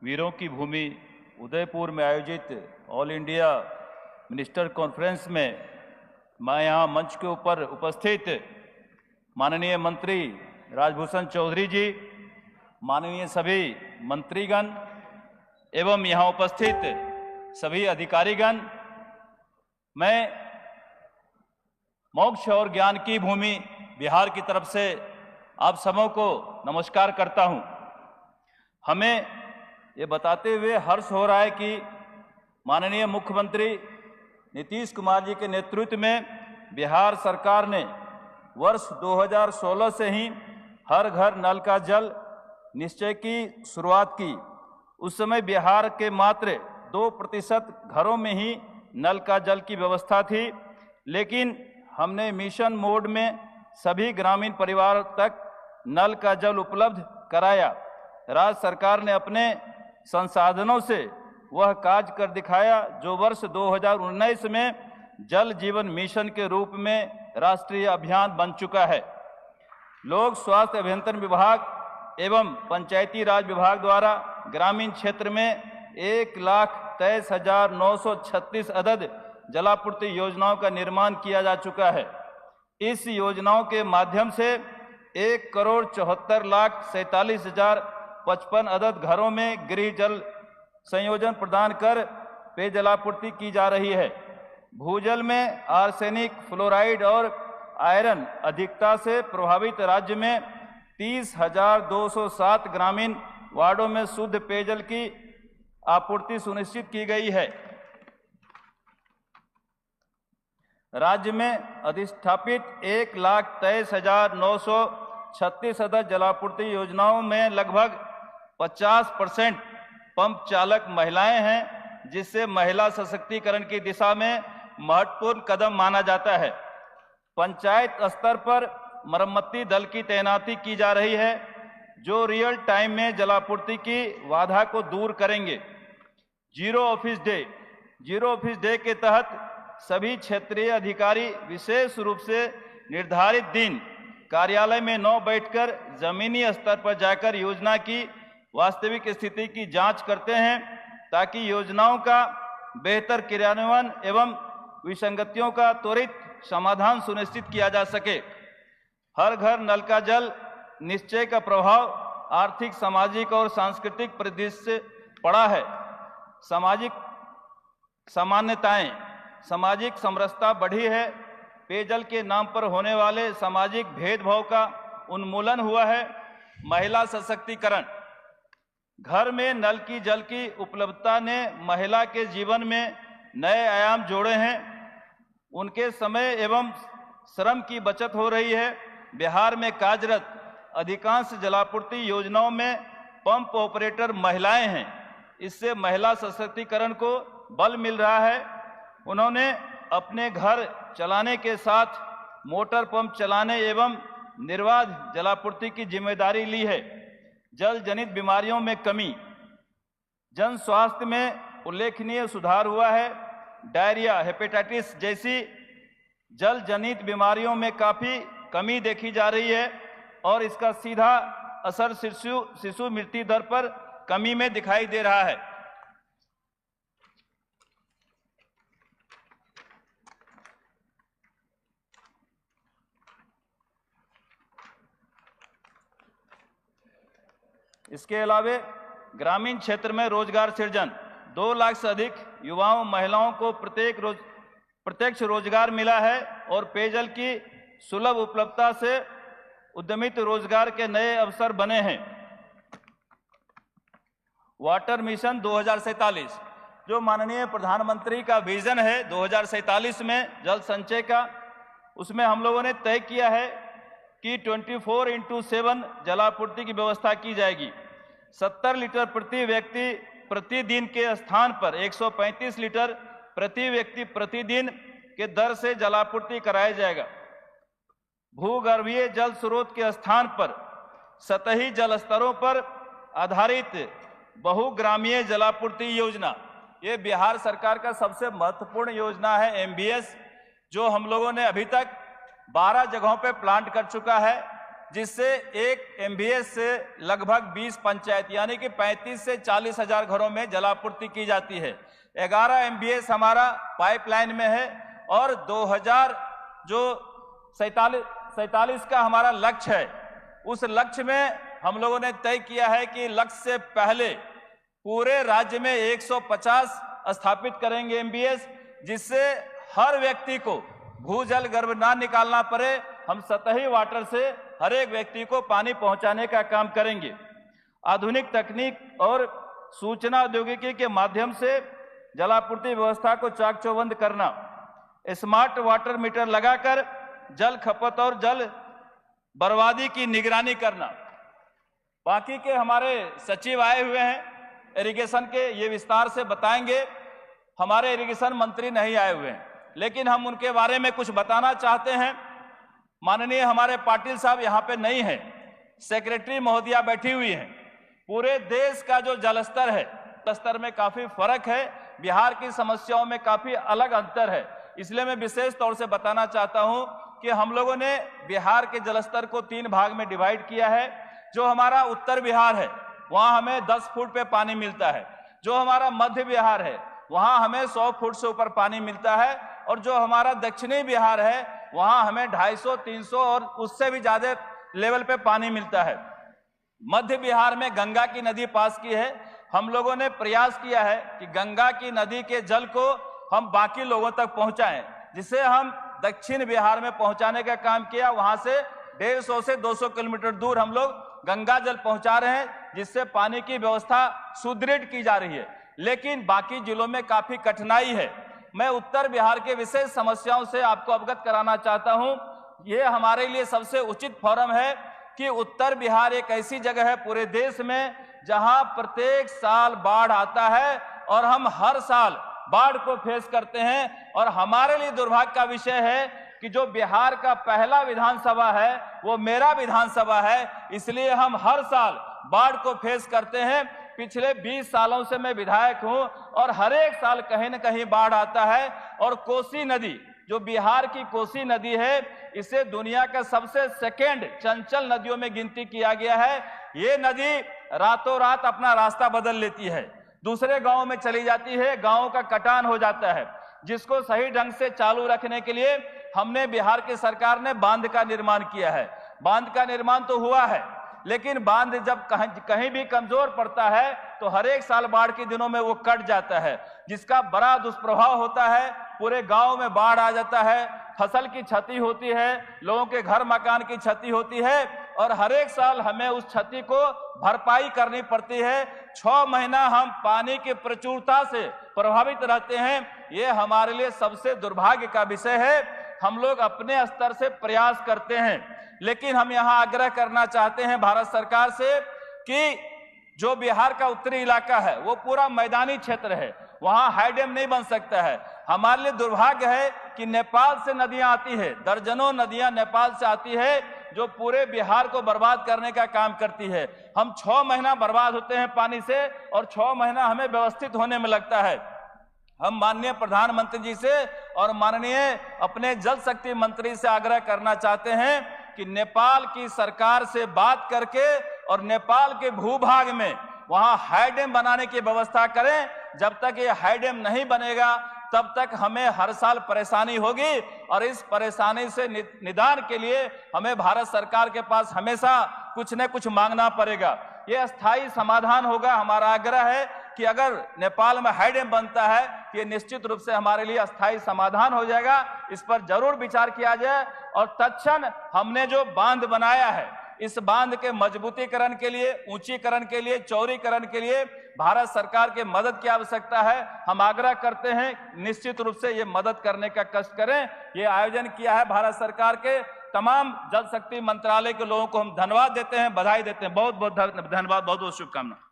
वीरों की भूमि उदयपुर में आयोजित ऑल इंडिया मिनिस्टर कॉन्फ्रेंस में मैं यहाँ मंच के ऊपर उपस्थित माननीय मंत्री राजभूषण चौधरी जी, माननीय सभी मंत्रीगण एवं यहाँ उपस्थित सभी अधिकारीगण, मैं मोक्ष और ज्ञान की भूमि बिहार की तरफ से आप सबों को नमस्कार करता हूँ। हमें ये बताते हुए हर्ष हो रहा है कि माननीय मुख्यमंत्री नीतीश कुमार जी के नेतृत्व में बिहार सरकार ने वर्ष 2016 से ही हर घर नल का जल निश्चय की शुरुआत की। उस समय बिहार के मात्र 2% घरों में ही नल का जल की व्यवस्था थी, लेकिन हमने मिशन मोड में सभी ग्रामीण परिवारों तक नल का जल उपलब्ध कराया। राज्य सरकार ने अपने संसाधनों से वह कार्य कर दिखाया जो वर्ष 2019 में जल जीवन मिशन के रूप में राष्ट्रीय अभियान बन चुका है। लोक स्वास्थ्य अभियंत्रण विभाग एवं पंचायती राज विभाग द्वारा ग्रामीण क्षेत्र में 1,23,936 अदद जलापूर्ति योजनाओं का निर्माण किया जा चुका है। इस योजनाओं के माध्यम से 1,74,47,055 अदद घरों में गृह जल संयोजन प्रदान कर पेयजलापूर्ति की जा रही है। भूजल में आर्सेनिक, फ्लोराइड और आयरन अधिकता से प्रभावित राज्य में 30,207 ग्रामीण वार्डों में शुद्ध पेयजल की आपूर्ति सुनिश्चित की गई है। राज्य में अधिष्ठापित 1,23,936 अदद जलापूर्ति योजनाओं में लगभग 50% पंप चालक महिलाएं हैं, जिससे महिला सशक्तिकरण की दिशा में महत्वपूर्ण कदम माना जाता है। पंचायत स्तर पर मरम्मती दल की तैनाती की जा रही है, जो रियल टाइम में जलापूर्ति की बाधा को दूर करेंगे। जीरो ऑफिस डे के तहत सभी क्षेत्रीय अधिकारी विशेष रूप से निर्धारित दिन कार्यालय में न बैठकर जमीनी स्तर पर जाकर योजना की वास्तविक स्थिति की जांच करते हैं, ताकि योजनाओं का बेहतर क्रियान्वयन एवं विसंगतियों का त्वरित समाधान सुनिश्चित किया जा सके। हर घर नल का जल निश्चय का प्रभाव आर्थिक, सामाजिक और सांस्कृतिक परिदृश्य से पड़ा है। सामाजिक सामान्यताएं, सामाजिक समरसता बढ़ी है। पेयजल के नाम पर होने वाले सामाजिक भेदभाव का उन्मूलन हुआ है। महिला सशक्तिकरण, घर में नल की जल की उपलब्धता ने महिला के जीवन में नए आयाम जोड़े हैं। उनके समय एवं श्रम की बचत हो रही है। बिहार में कार्यरत अधिकांश जलापूर्ति योजनाओं में पंप ऑपरेटर महिलाएं हैं। इससे महिला सशक्तिकरण को बल मिल रहा है। उन्होंने अपने घर चलाने के साथ मोटर पंप चलाने एवं निर्बाध जलापूर्ति की जिम्मेदारी ली है। जल जनित बीमारियों में कमी, जन स्वास्थ्य में उल्लेखनीय सुधार हुआ है। डायरिया, हेपेटाइटिस जैसी जल जनित बीमारियों में काफ़ी कमी देखी जा रही है और इसका सीधा असर शिशु मृत्यु दर पर कमी में दिखाई दे रहा है। इसके अलावा ग्रामीण क्षेत्र में रोजगार सृजन, 2 लाख से अधिक युवाओं महिलाओं को प्रत्यक्ष रोजगार मिला है और पेयजल की सुलभ उपलब्धता से उद्यमित रोजगार के नए अवसर बने हैं। वाटर मिशन 2047, जो माननीय प्रधानमंत्री का विजन है 2047 में जल संचय का, उसमें हम लोगों ने तय किया है कि 24x7 जलापूर्ति की व्यवस्था की जाएगी। 70 लीटर प्रति व्यक्ति प्रतिदिन के स्थान पर 135 लीटर प्रति व्यक्ति प्रतिदिन के दर से जलापूर्ति कराया जाएगा। भूगर्भीय जल स्रोत के स्थान पर सतही जल स्तरों पर आधारित बहुग्रामीय जलापूर्ति योजना, ये बिहार सरकार का सबसे महत्वपूर्ण योजना है MBS, जो हम लोगों ने अभी तक 12 जगहों पे प्लांट कर चुका है। जिससे 1 MVS से लगभग 20 पंचायत यानी कि 35 से 40 हजार घरों में जलापूर्ति की जाती है। 11 MVS हमारा पाइपलाइन में है और 47 का हमारा लक्ष्य है। उस लक्ष्य में हम लोगों ने तय किया है कि लक्ष्य से पहले पूरे राज्य में 150 स्थापित करेंगे MVS, जिससे हर व्यक्ति को भूजल गर्भ ना निकालना पड़े। हम सतही वाटर से हर एक व्यक्ति को पानी पहुंचाने का काम करेंगे। आधुनिक तकनीक और सूचना प्रौद्योगिकी के माध्यम से जलापूर्ति व्यवस्था को चाक चौबंद करना, स्मार्ट वाटर मीटर लगाकर जल खपत और जल बर्बादी की निगरानी करना। बाकी के हमारे सचिव आए हुए हैं इरिगेशन के, ये विस्तार से बताएंगे। हमारे इरिगेशन मंत्री नहीं आए हुए हैं, लेकिन हम उनके बारे में कुछ बताना चाहते हैं। माननीय हमारे पाटिल साहब यहाँ पे नहीं है, सेक्रेटरी महोदया बैठी हुई हैं। पूरे देश का जो जलस्तर है, स्तर में काफी फर्क है, बिहार की समस्याओं में काफी अलग अंतर है। इसलिए मैं विशेष तौर से बताना चाहता हूं कि हम लोगों ने बिहार के जलस्तर को 3 भाग में डिवाइड किया है। जो हमारा उत्तर बिहार है वहां हमें 10 फुट पे पानी मिलता है। जो हमारा मध्य बिहार है वहां हमें 100 फुट से ऊपर पानी मिलता है। और जो हमारा दक्षिणी बिहार है वहां हमें 250, 300 और उससे भी ज्यादा लेवल पे पानी मिलता है। मध्य बिहार में गंगा की नदी पास की है। हम लोगों ने प्रयास किया है कि गंगा की नदी के जल को हम बाकी लोगों तक पहुंचाएं, जिसे हम दक्षिण बिहार में पहुंचाने का काम किया। वहां से 150 से 200 किलोमीटर दूर हम लोग गंगा जल पहुंचा रहे हैं, जिससे पानी की व्यवस्था सुदृढ़ की जा रही है। लेकिन बाकी जिलों में काफी कठिनाई है। मैं उत्तर बिहार के विशेष समस्याओं से आपको अवगत कराना चाहता हूं। ये हमारे लिए सबसे उचित फोरम है कि उत्तर बिहार एक ऐसी जगह है पूरे देश में जहां प्रत्येक साल बाढ़ आता है और हम हर साल बाढ़ को फेस करते हैं। और हमारे लिए दुर्भाग्य का विषय है कि जो बिहार का पहला विधानसभा है वो मेरा विधानसभा है, इसलिए हम हर साल बाढ़ को फेस करते हैं। पिछले 20 सालों से मैं विधायक हूं और हर एक साल कहीं न कहीं बाढ़ आता है। और कोसी नदी, जो बिहार की कोसी नदी है, इसे दुनिया का सबसे सेकेंड चंचल नदियों में गिनती किया गया है। ये नदी रातों रात अपना रास्ता बदल लेती है, दूसरे गांव में चली जाती है, गांव का कटान हो जाता है, जिसको सही ढंग से चालू रखने के लिए हमने बिहार की सरकार ने बांध का निर्माण किया है। बांध का निर्माण तो हुआ है, लेकिन बांध जब कहीं भी कमजोर पड़ता है तो हर एक साल बाढ़ के दिनों में वो कट जाता है, जिसका बड़ा दुष्प्रभाव होता है। पूरे गांव में बाढ़ आ जाता है, फसल की क्षति होती है, लोगों के घर मकान की क्षति होती है और हर एक साल हमें उस क्षति को भरपाई करनी पड़ती है। 6 महीना हम पानी की प्रचुरता से प्रभावित रहते हैं। ये हमारे लिए सबसे दुर्भाग्य का विषय है। हम लोग अपने स्तर से प्रयास करते हैं, लेकिन हम यहाँ आग्रह करना चाहते हैं भारत सरकार से कि जो बिहार का उत्तरी इलाका है वो पूरा मैदानी क्षेत्र है, वहां हाई डैम नहीं बन सकता है। हमारे लिए दुर्भाग्य है कि नेपाल से नदियां आती है, दर्जनों नदियां नेपाल से आती है, जो पूरे बिहार को बर्बाद करने का काम करती है। हम 6 महीना बर्बाद होते हैं पानी से और 6 महीना हमें व्यवस्थित होने में लगता है। हम माननीय प्रधानमंत्री जी से और माननीय अपने जल शक्ति मंत्री से आग्रह करना चाहते हैं कि नेपाल की सरकार से बात करके और नेपाल के भूभाग में वहां हाई डैम बनाने की व्यवस्था करें। जब तक ये हाई डैम नहीं बनेगा तब तक हमें हर साल परेशानी होगी और इस परेशानी से निदान के लिए हमें भारत सरकार के पास हमेशा कुछ न कुछ मांगना पड़ेगा। ये अस्थायी समाधान होगा। हमारा आग्रह है कि अगर नेपाल में हाई डैम बनता है तो ये निश्चित रूप से हमारे लिए अस्थायी समाधान हो जाएगा। इस पर जरूर विचार किया जाए और तत्क्षण हमने जो बांध बनाया है, इस बांध के मजबूतीकरण के लिए, ऊंचीकरण के लिए, चौड़ीकरण के लिए भारत सरकार के मदद की आवश्यकता है। हम आग्रह करते हैं निश्चित रूप से ये मदद करने का कष्ट करें। ये आयोजन किया है भारत सरकार के तमाम जल शक्ति मंत्रालय के लोगों को हम धन्यवाद देते हैं, बधाई देते हैं। बहुत बहुत धन्यवाद, बहुत बहुत शुभकामनाएं।